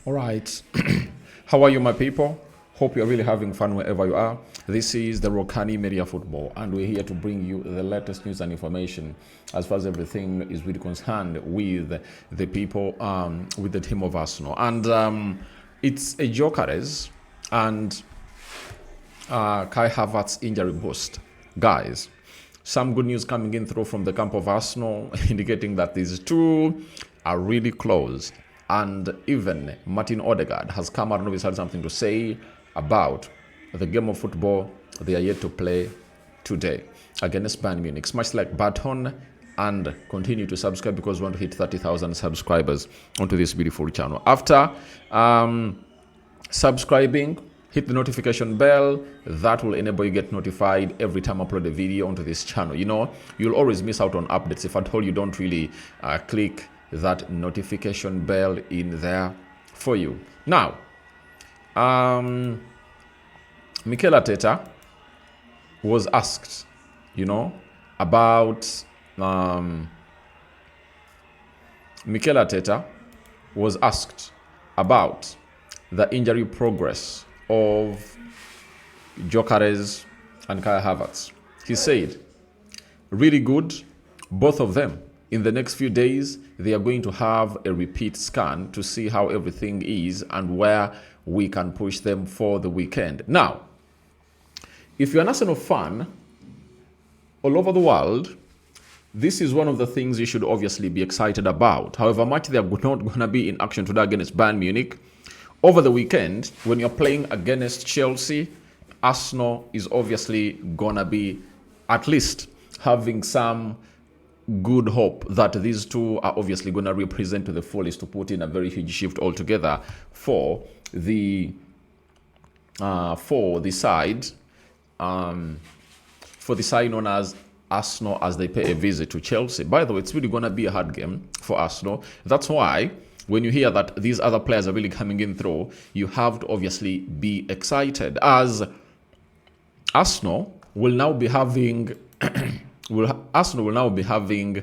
All right. How are you, my people? Hope you're really having fun wherever you are. This is the Rokani Media Football, and we're here to bring you the latest news and information as far as everything is really concerned with the people, with the team of Arsenal. And it's a Gyokeres and Kai Havertz injury boost. Guys, some good news coming in through from the camp of Arsenal, indicating that these two are really close. And even Martin Odegaard has come out and obviously had something to say about the game of football they are yet to play today against Bayern Munich. Smash like button and continue to subscribe because we want to hit 30,000 subscribers onto this beautiful channel. After subscribing, hit the notification bell. That will enable you get notified every time I upload a video onto this channel. You know, you'll always miss out on updates if at all you don't really click that notification bell in there for you. Now, Mikel Arteta was asked, about Mikel Arteta was asked about the injury progress of Gyokeres and Kai Havertz. He said, really good, both of them. In the next few days, they are going to have a repeat scan to see how everything is and where we can push them for the weekend. Now, if you're an Arsenal fan all over the world, this is one of the things you should obviously be excited about. However much they are not going to be in action today against Bayern Munich, over the weekend, when you're playing against Chelsea, Arsenal is obviously going to be at least having some good hope that these two are obviously going to represent to the fullest to put in a very huge shift altogether for the side known as Arsenal as they pay a visit to Chelsea. By the way, it's really going to be a hard game for Arsenal. That's why when you hear that these other players are really coming in through, you have to obviously be excited, as Arsenal will now be having Arsenal will now be having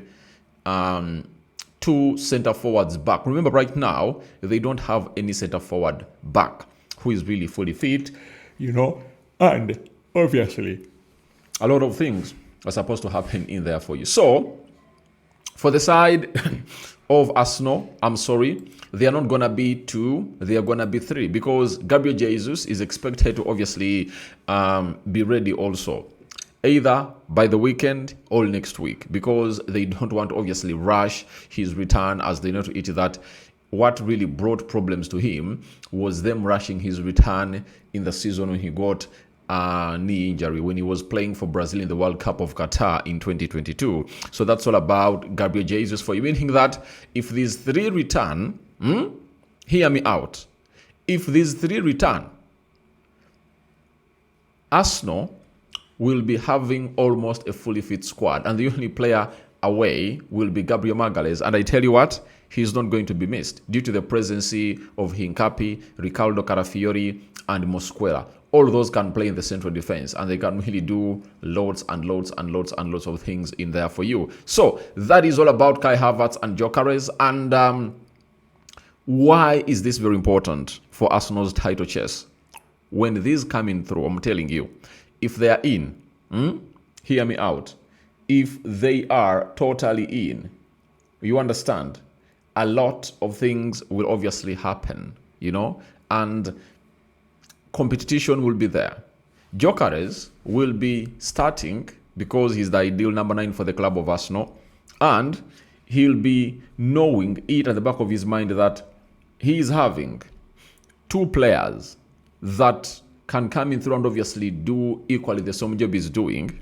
two center forwards back. Remember, right now they don't have any center forward back who is really fully fit, and obviously a lot of things are supposed to happen in there for you. So for the side of Arsenal, I'm sorry, they are not going to be two, they are going to be three, because Gabriel Jesus is expected to obviously be ready also, either by the weekend or next week, because they don't want to obviously rush his return, as they know to it that what really brought problems to him was them rushing his return in the season when he got a knee injury when he was playing for Brazil in the World Cup of Qatar in 2022. So that's all about Gabriel Jesus for you, meaning that if these three return, hear me out, if these three return, Arsenal will be having almost a fully fit squad, and the only player away will be Gabriel Magalhaes. And I tell you what, he's not going to be missed due to the presence of Hincapi, Ricardo Carafiori, and Mosquera. All those can play in the central defense, and they can really do loads and loads and loads and loads of things in there for you. So that is all about Kai Havertz and Gyokeres. And why is this very important for Arsenal's title chase? When these come in through, I'm telling you, if they are in, hear me out, if they are totally in, you understand, a lot of things will obviously happen, and competition will be there. Gyokeres will be starting because he's the ideal number 9 for the club of Arsenal, and he'll be knowing it at the back of his mind that he is having two players that can come in through and obviously do equally the same job he's doing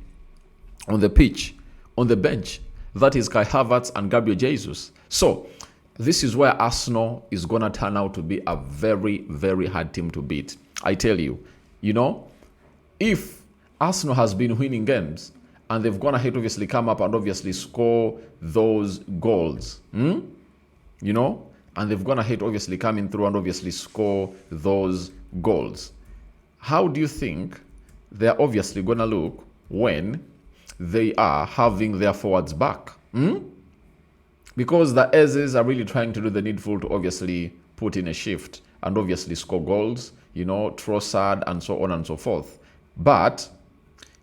on the pitch, on the bench. That is Kai Havertz and Gabriel Jesus. So this is where Arsenal is going to turn out to be a very, very hard team to beat. I tell you, if Arsenal has been winning games and they've gone ahead, obviously come up and obviously score those goals, and they've gone ahead, obviously coming through and obviously score those goals, how do you think they're obviously going to look when they are having their forwards back? Because the A's are really trying to do the needful to obviously put in a shift and obviously score goals, you know, Trossard and so on and so forth. But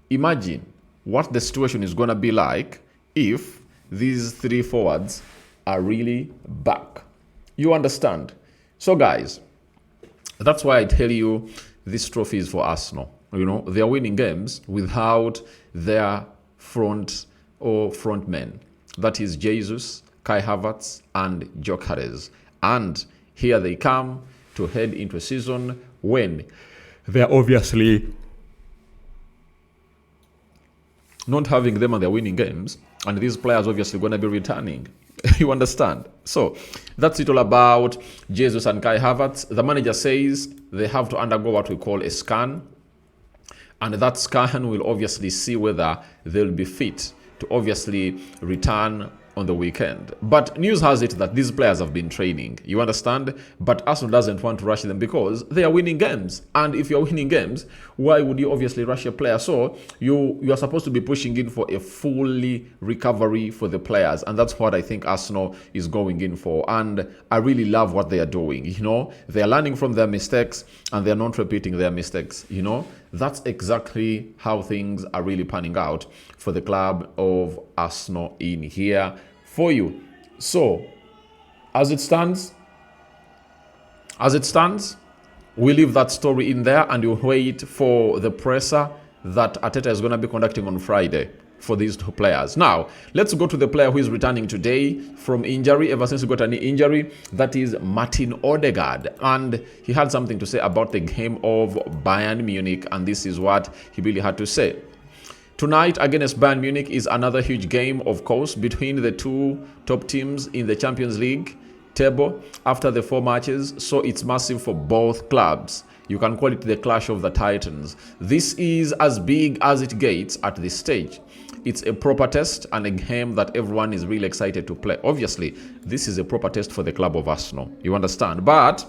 imagine what the situation is going to be like if these three forwards are really back. You understand? So guys, that's why I tell you this trophy is for Arsenal. You know, they are winning games without their front men. That is Jesus, Kai Havertz, and Gyokeres. And here they come to head into a season when they're obviously not having them and they're winning games. And these players obviously going to be returning. You understand? So that's it all about Jesus and Kai Havertz. The manager says they have to undergo what we call a scan. And that scan will obviously see whether they'll be fit to obviously return on the weekend. But news has it that these players have been training. You understand? But Arsenal doesn't want to rush them because they are winning games. And if you're winning games, why would you obviously rush a player? So you are supposed to be pushing in for a fully recovery for the players. And that's what I think Arsenal is going in for. And I really love what they are doing. You know, they are learning from their mistakes and they're not repeating their mistakes. You know, that's exactly how things are really panning out for the club of Arsenal in here for you. So, as it stands, we leave that story in there and you wait for the presser that Arteta is going to be conducting on Friday for these two players. Now, let's go to the player who is returning today from injury, ever since he got an injury. That is Martin Odegaard. And he had something to say about the game of Bayern Munich, and this is what he really had to say. Tonight against Bayern Munich is another huge game, of course, between the two top teams in the Champions League table after the 4 matches. So it's massive for both clubs. You can call it the clash of the titans. This is as big as it gets at this stage. It's a proper test and a game that everyone is really excited to play. Obviously, this is a proper test for the club of Arsenal. You understand? But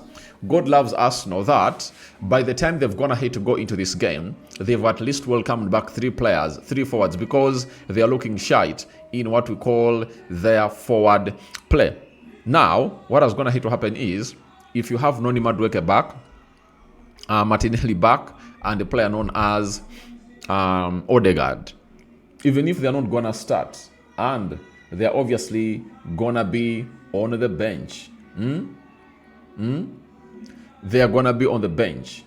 God loves Arsenal that by the time they've gone ahead to go into this game, they've at least welcomed back 3 players, 3 forwards, because they are looking shite in what we call their forward play. Now, what is going to have to happen is, if you have Noni Madueke back, Martinelli back, and a player known as Odegaard, even if they're not going to start, and they're obviously going to be on the bench, they're going to be on the bench.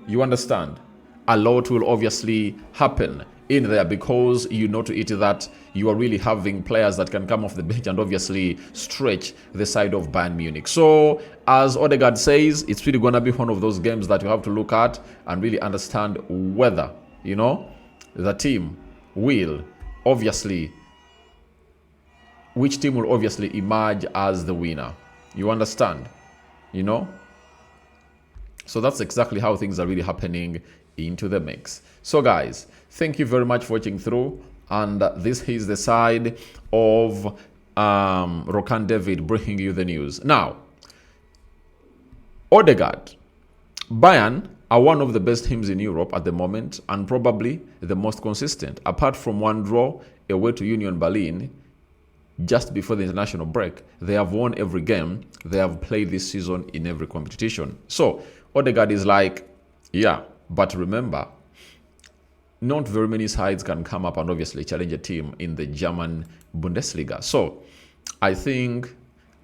You understand? A lot will obviously happen in there because you know to it that you are really having players that can come off the bench and obviously stretch the side of Bayern Munich. So, as Odegaard says, it's really going to be one of those games that you have to look at and really understand whether, you know, the team will obviously, which team will obviously emerge as the winner. You understand? You know? So that's exactly how things are really happening into the mix. So guys, thank you very much for watching through. And this is the side of Rokani David bringing you the news. Now, Odegaard, Bayern are one of the best teams in Europe at the moment and probably the most consistent. Apart from one draw away to Union Berlin just before the international break, they have won every game they have played this season in every competition. So Odegaard is like, yeah, but remember, not very many sides can come up and obviously challenge a team in the German Bundesliga. So I think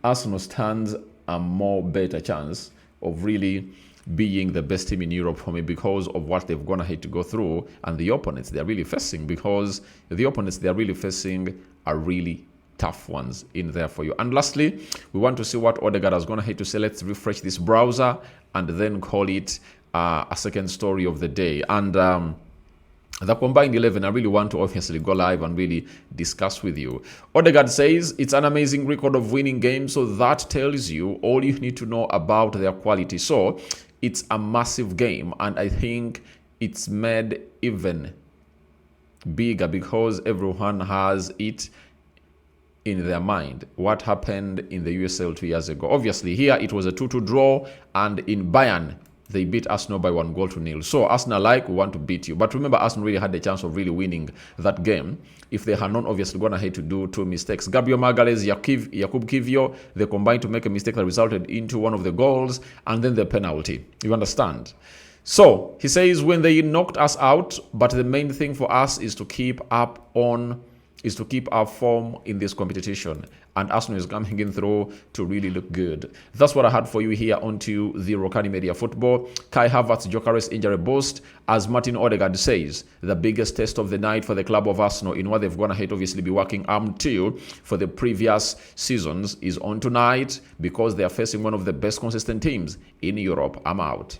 Arsenal stands a more better chance of really being the best team in Europe for me because of what they've gone ahead to go through and the opponents they're really facing, because the opponents they're really facing are really tough ones in there for you. And lastly, we want to see what Odegaard has gone ahead to say. Let's refresh this browser and then call it a second story of the day. And the combined 11, I really want to obviously go live and really discuss with you. Odegaard says it's an amazing record of winning games, so that tells you all you need to know about their quality. So it's a massive game, and I think it's made even bigger because everyone has it in their mind. What happened in the USL 2 years ago? Obviously, here it was a 2-2 draw, and in Bayern, they beat Arsenal by 1-0. So Arsenal we want to beat you. But remember, Arsenal really had the chance of really winning that game if they had not obviously gone ahead to do 2 mistakes. Gabriel Magalhaes, Jakub Kiwior, they combined to make a mistake that resulted into one of the goals and then the penalty. You understand? So he says when they knocked us out, but the main thing for us is to keep our form in this competition. And Arsenal is coming in through to really look good. That's what I had for you here onto the Rokani Media Football. Kai Havertz, Gyokeres injury boost. As Martin Odegaard says, the biggest test of the night for the club of Arsenal in what they've gone ahead obviously be working to for the previous seasons is on tonight because they are facing one of the best consistent teams in Europe. I'm out.